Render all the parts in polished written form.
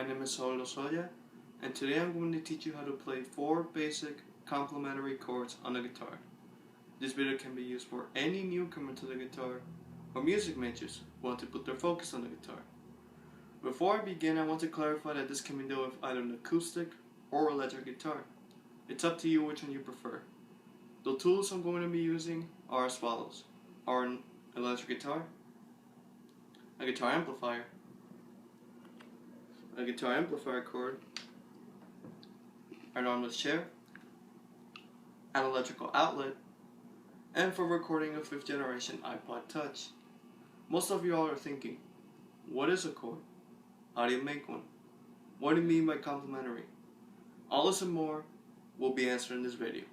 name is Saul Lozoya, and today I'm going to teach you how to play 4 basic complementary chords on the guitar. This video can be used for any newcomer to the guitar or music majors who want to put their focus on the guitar. Before I begin, I want to clarify that this can be done with either an acoustic or electric guitar. It's up to you which one you prefer. The tools I'm going to be using are as follows: an electric guitar, a guitar amplifier cord, an armless chair, an electrical outlet, and for recording a 5th generation iPod Touch. Most of you all are thinking, what is a chord? How do you make one? What do you mean by complementary? All this and more will be answered in this video.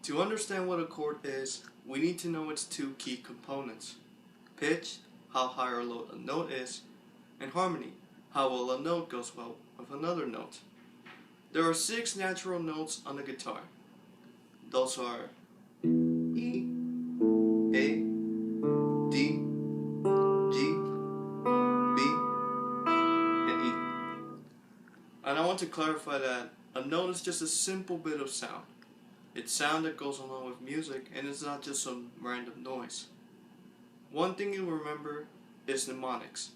To understand what a chord is, we need to know its 2 key components: pitch, how high or low a note is, and harmony, how well a note goes well with another note. There are 6 natural notes on the guitar. Those are E, A, D, G, B, and E. And I want to clarify that a note is just a simple bit of sound. It's sound that goes along with music, and it's not just some random noise. One thing you'll remember is mnemonics.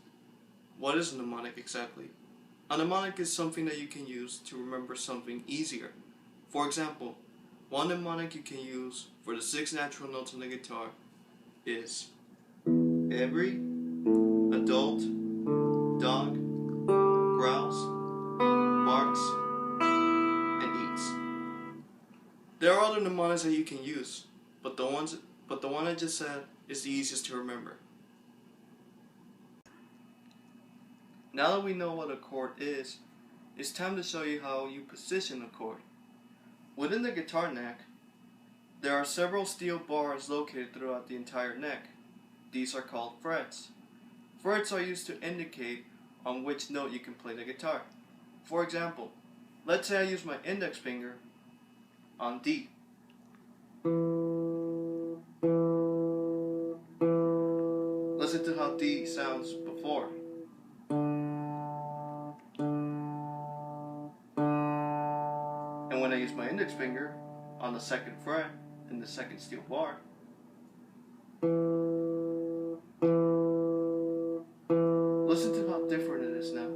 What is a mnemonic exactly? A mnemonic is something that you can use to remember something easier. For example, one mnemonic you can use for the 6 natural notes on the guitar is every adult dog growls, barks, and eats. There are other mnemonics that you can use, but the one I just said is the easiest to remember. Now that we know what a chord is, it's time to show you how you position a chord. Within the guitar neck, there are several steel bars located throughout the entire neck. These are called frets. Frets are used to indicate on which note you can play the guitar. For example, let's say I use my index finger on D. Listen to how D sounds before. And when I use my index finger on the 2nd fret in the 2nd steel bar, listen to how different it is now.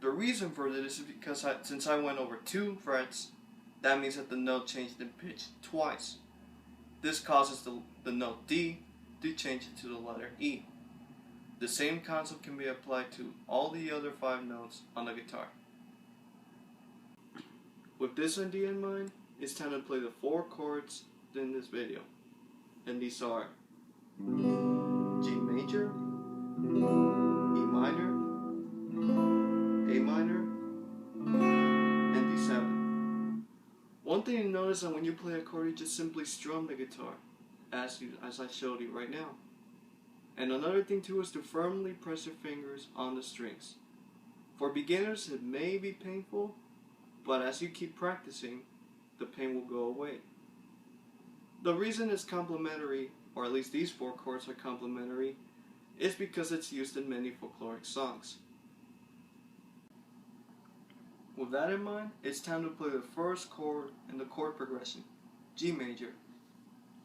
The reason for this is because since I went over 2 frets, that means that the note changed in pitch twice. This causes the note D to change it to the letter E. The same concept can be applied to all the other 5 notes on the guitar. With this idea in mind, it's time to play the 4 chords in this video. And these are G major, E minor, A minor, and D7. One thing you notice is that when you play a chord, you just simply strum the guitar, as I showed you right now. And another thing too is to firmly press your fingers on the strings. For beginners, it may be painful, but as you keep practicing, the pain will go away. The reason it's complementary, or at least these 4 chords are complementary, is because it's used in many folkloric songs. With that in mind, it's time to play the first chord in the chord progression, G major.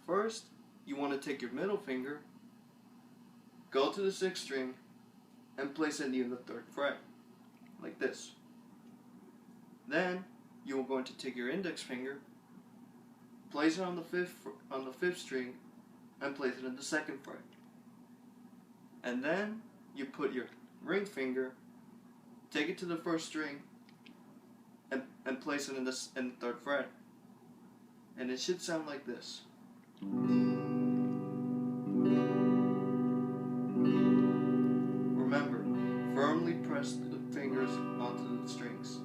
First, you want to take your middle finger, go to the 6th string, and place it near the 3rd fret, like this. Then, you are going to take your index finger, place it on the 5th string, and place it in the 2nd fret. And then, you put your ring finger, take it to the 1st string, and place it in the 3rd fret. And it should sound like this. Remember, firmly press the fingers onto the strings.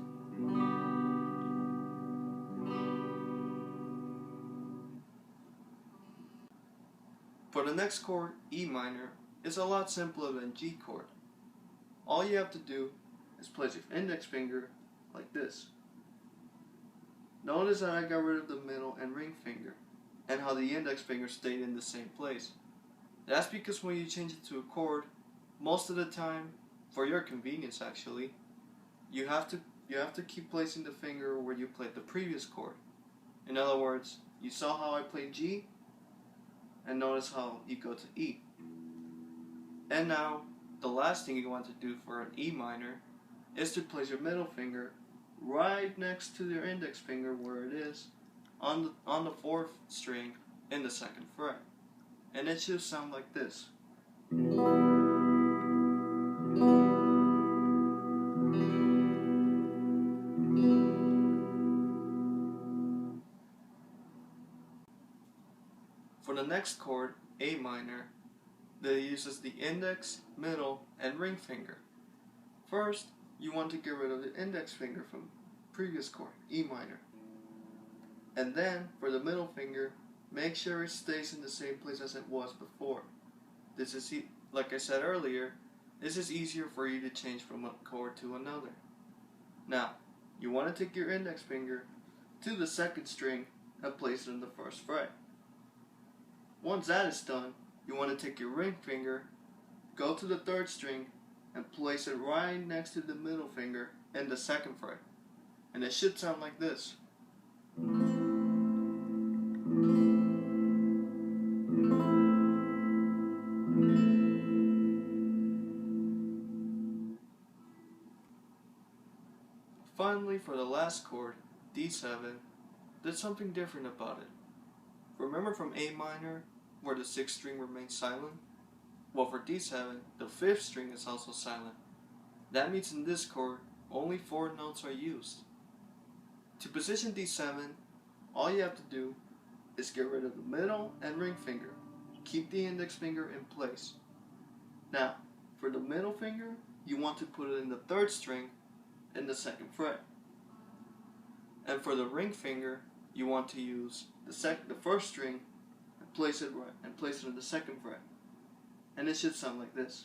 For the next chord, E minor, is a lot simpler than G chord. All you have to do is place your index finger like this. Notice that I got rid of the middle and ring finger, and how the index finger stayed in the same place. That's because when you change it to a chord, most of the time, for your convenience actually, you have to keep placing the finger where you played the previous chord. In other words, you saw how I played G, and notice how you go to E. And now, the last thing you want to do for an E minor is to place your middle finger right next to your index finger where it is on the 4th string in the 2nd fret. And it should sound like this. For the next chord, A minor, that uses the index, middle, and ring finger. First, you want to get rid of the index finger from previous chord, E minor. And then, for the middle finger, make sure it stays in the same place as it was before. This is, like I said earlier, this is easier for you to change from one chord to another. Now, you want to take your index finger to the 2nd string and place it in the 1st fret. Once that is done, you want to take your ring finger, go to the 3rd string, and place it right next to the middle finger in the 2nd fret. And it should sound like this. Finally, for the last chord, D7, there's something different about it. Remember from A minor, where the 6th string remains silent? Well, for D7, the 5th string is also silent. That means in this chord, only 4 notes are used. To position D7, all you have to do is get rid of the middle and ring finger. Keep the index finger in place. Now, for the middle finger, you want to put it in the 3rd string in the 2nd fret. And for the ring finger, you want to use the 1st string and place it in the 2nd fret. And it should sound like this.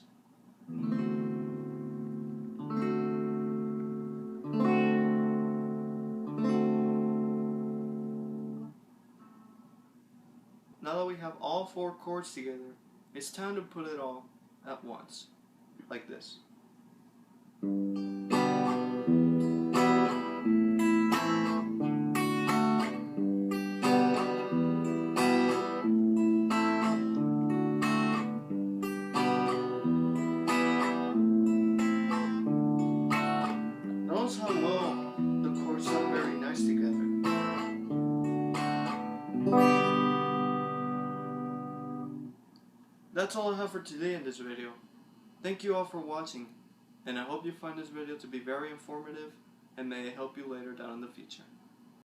Now that we have all 4 chords together, it's time to put it all at once, like this. Notice how well the chords sound very nice together. That's all I have for today in this video. Thank you all for watching, and I hope you find this video to be very informative and may it help you later down in the future.